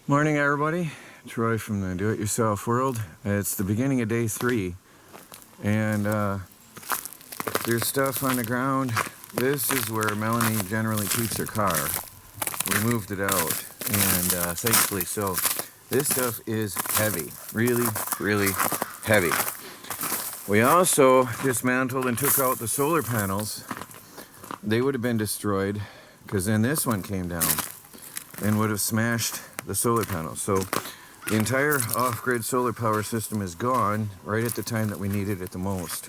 Morning everybody, Troy from the Do-It-Yourself world. It's the beginning of day 3 and there's stuff on the ground. This is where Melanie generally keeps her car. We moved it out and thankfully so. This stuff is heavy, really heavy. We also dismantled and took out the solar panels. They would have been destroyed because then this one came down and would have smashed the solar panels. So the entire off-grid solar power system is gone right at the time that we needed it the most.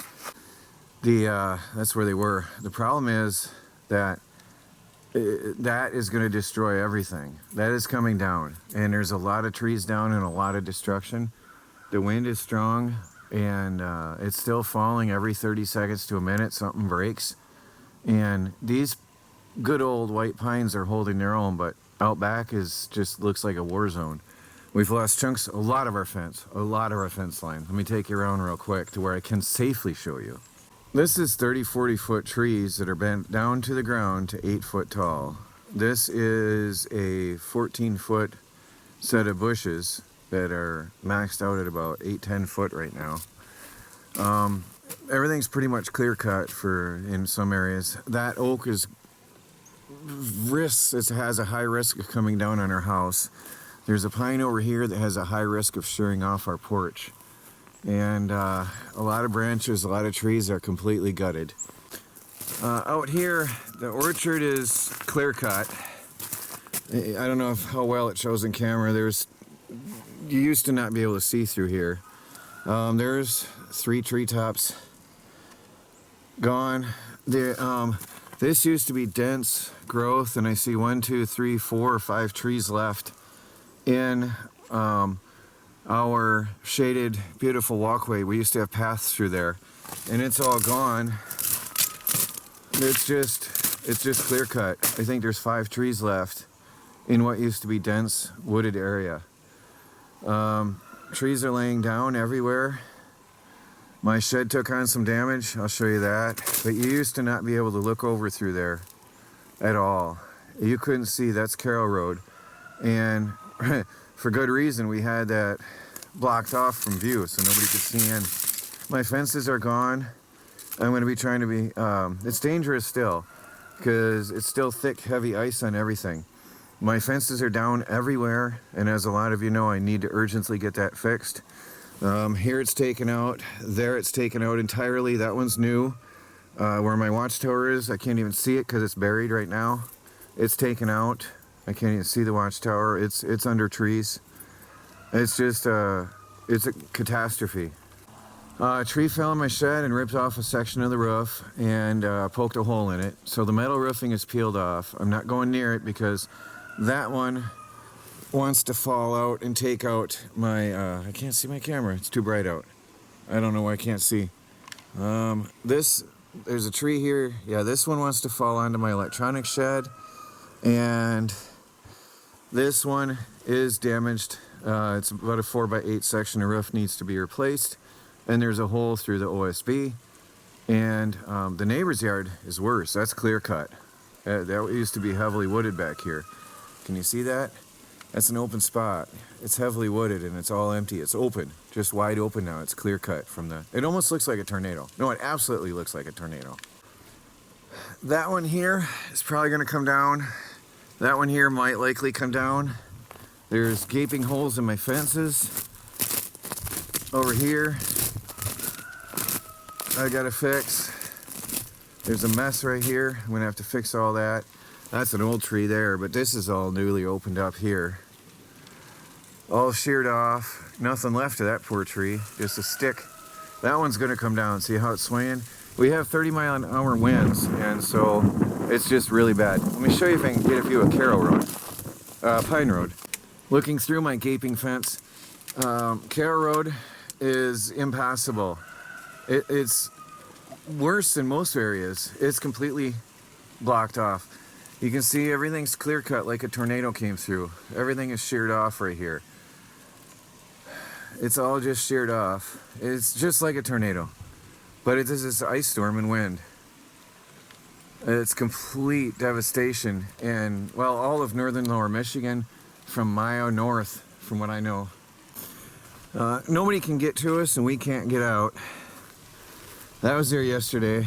That's where they were. The problem is that that is going to destroy everything. That is coming down, and there's a lot of trees down and a lot of destruction. The wind is strong, and it's still falling every 30 seconds to a minute. Something breaks, and these good old white pines are holding their own, but out back just looks like a war zone. We've lost chunks, a lot of our fence line. Let me take you around real quick to where I can safely show you. This is 30-40 foot trees that are bent down to the ground to 8 foot tall. This is a 14-foot set of bushes that are maxed out at about 8-10 foot right now. Everything's pretty much clear cut in some areas. That oak is it has a high risk of coming down on our house. There's a pine over here that has a high risk of shearing off our porch. And a lot of branches, a lot of trees are completely gutted. Out here, the orchard is clear cut. I don't know how well it shows in camera. You used to not be able to see through here. There's 3 treetops gone. This used to be dense growth, and I see 1, 2, 3, 4, or 5 trees left in our shaded, beautiful walkway. We used to have paths through there, and it's all gone. It's just clear cut. I think there's 5 trees left in what used to be dense wooded area. Trees are laying down everywhere. My shed took on some damage, I'll show you that. But you used to not be able to look over through there at all. You couldn't see, that's Carroll Road. And for good reason, we had that blocked off from view so nobody could see in. My fences are gone. I'm going to be trying to be, it's dangerous still because it's still thick, heavy ice on everything. My fences are down everywhere, and as a lot of you know, I need to urgently get that fixed. Here it's taken out, there it's taken out entirely. That one's new. Where my watchtower is, I can't even see it because it's buried right now. It's taken out. I can't even see the watchtower. It's under trees. It's just it's a catastrophe. A tree fell in my shed and ripped off a section of the roof and poked a hole in it. So the metal roofing is peeled off. I'm not going near it because that one wants to fall out and take out my, I can't see my camera, it's too bright out. I don't know why I can't see. There's a tree here. Yeah, this one wants to fall onto my electronic shed. And this one is damaged. It's about a 4x8 section of roof needs to be replaced. And there's a hole through the OSB. And the neighbor's yard is worse, that's clear cut. That used to be heavily wooded back here. Can you see that? That's an open spot. It's heavily wooded and it's all empty. It's open, just wide open now. It's clear cut from it almost looks like a tornado. No, it absolutely looks like a tornado. That one here is probably gonna come down. That one here might likely come down. There's gaping holes in my fences. Over here, I gotta fix. There's a mess right here. I'm gonna have to fix all that. That's an old tree there, but this is all newly opened up here. All sheared off, nothing left of that poor tree, just a stick. That one's gonna come down, see how it's swinging? We have 30-mile-an-hour winds, and so it's just really bad. Let me show you if I can get a view of Carroll Road, Pine Road. Looking through my gaping fence, Carroll Road is impassable. It's worse than most areas. It's completely blocked off. You can see everything's clear cut like a tornado came through. Everything is sheared off right here. It's all just sheared off. It's just like a tornado. But it is this ice storm and wind. It's complete devastation. And well, all of northern lower Michigan, from Mayo north, from what I know. Nobody can get to us and we can't get out. That was there yesterday.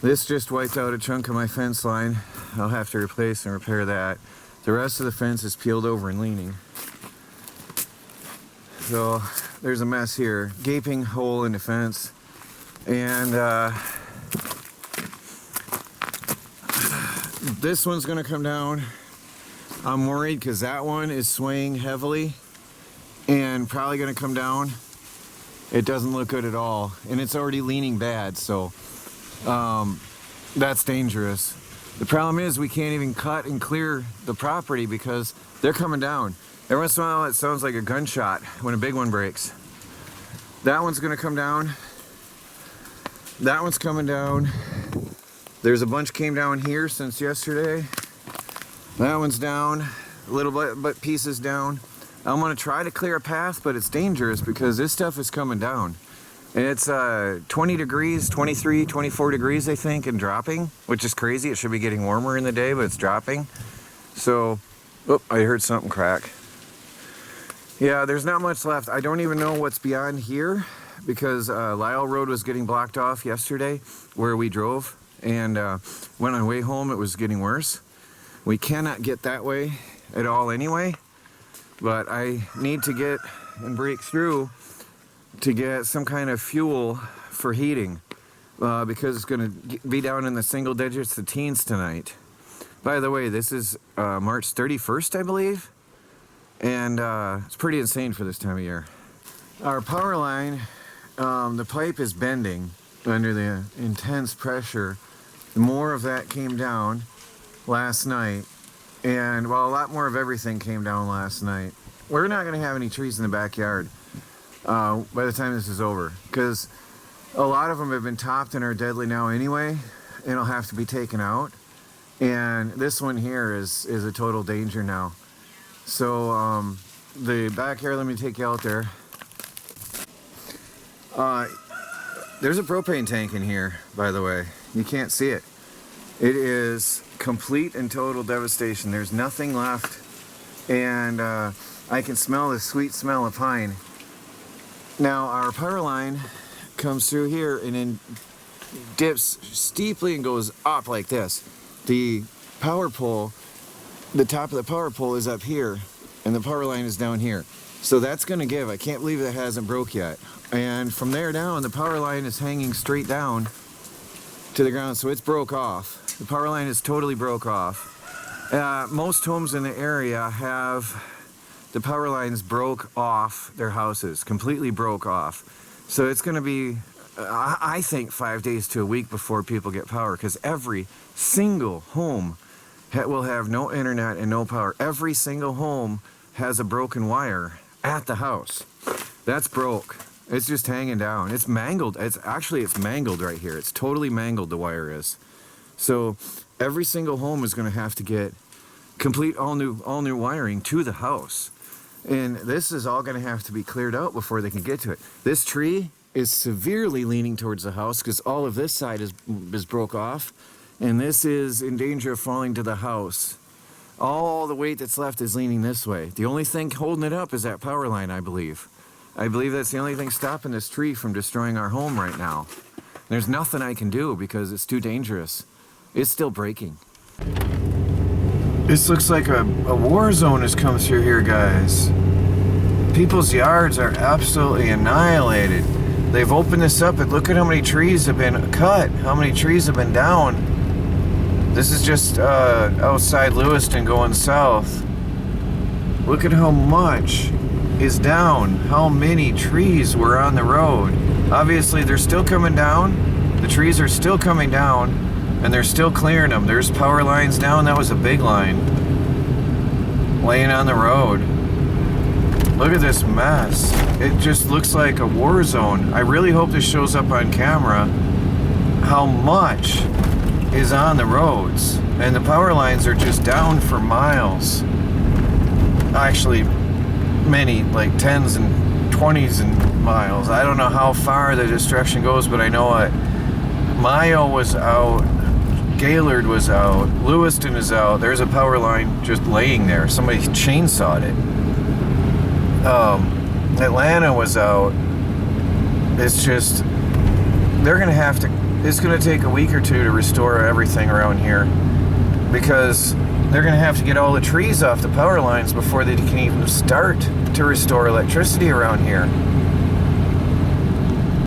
This just wiped out a chunk of my fence line. I'll have to replace and repair that. The rest of the fence is peeled over and leaning. So there's a mess here. Gaping hole in the fence. And this one's gonna come down. I'm worried because that one is swaying heavily and probably gonna come down. It doesn't look good at all. And it's already leaning bad, so that's dangerous. The problem is we can't even cut and clear the property because they're coming down. Every once in a while it sounds like a gunshot when a big one breaks. That one's gonna come down. That one's coming down. There's a bunch came down here since yesterday. That one's down, a little bit, but pieces down. I'm gonna try to clear a path, but it's dangerous because this stuff is coming down. And it's 20 degrees, 23, 24 degrees, I think, and dropping, which is crazy. It should be getting warmer in the day, but it's dropping. So, oh, I heard something crack. Yeah, there's not much left. I don't even know what's beyond here because Lyle Road was getting blocked off yesterday where we drove. And when on the way home, it was getting worse. We cannot get that way at all anyway. But I need to get and break through to get some kind of fuel for heating because it's going to be down in the single digits, the teens tonight. By the way, this is March 31st, I believe, and it's pretty insane for this time of year. Our power line, the pipe is bending under the intense pressure. More of that came down last night, and well, a lot more of everything came down last night. We're not going to have any trees in the backyard by the time this is over because a lot of them have been topped and are deadly now anyway, and it'll have to be taken out. And this one here is a total danger now. So the backyard, let me take you out there. There's a propane tank in here, by the way. You can't see it. It is complete and total devastation. There's nothing left, and I can smell the sweet smell of pine. Now our power line comes through here and then dips steeply and goes up like this. The power pole, the top of the power pole is up here and the power line is down here. So that's gonna give. I can't believe that hasn't broke yet. And from there down, the power line is hanging straight down to the ground, so it's broke off. The power line is totally broke off. Most homes in the area have the power lines broke off their houses, completely broke off. So it's going to be, I think, 5 days to a week before people get power because every single home will have no internet and no power. Every single home has a broken wire at the house. That's broke. It's just hanging down. It's mangled. It's mangled right here. It's totally mangled, the wire is. So every single home is going to have to get complete all new wiring to the house. And this is all going to have to be cleared out before they can get to it. This tree is severely leaning towards the house because all of this side is broke off. And this is in danger of falling to the house. All the weight that's left is leaning this way. The only thing holding it up is that power line, I believe. I believe that's the only thing stopping this tree from destroying our home right now. There's nothing I can do because it's too dangerous. It's still breaking. This looks like a war zone has come through here, guys. People's yards are absolutely annihilated. They've opened this up and look at how many trees have been cut, how many trees have been down. This is just outside Lewiston going south. Look at how much is down, how many trees were on the road. Obviously they're still coming down. The trees are still coming down. And they're still clearing them. There's power lines down. That was a big line laying on the road. Look at this mess. It just looks like a war zone. I really hope this shows up on camera how much is on the roads. And the power lines are just down for miles. Actually, many, like 10s and 20s and miles. I don't know how far the destruction goes, but I know Mayo was out Gaylord was out. Lewiston is out. There's a power line just laying there. Somebody chainsawed it. Atlanta was out. It's just, they're going to have to, it's going to take a week or two to restore everything around here, because they're going to have to get all the trees off the power lines before they can even start to restore electricity around here.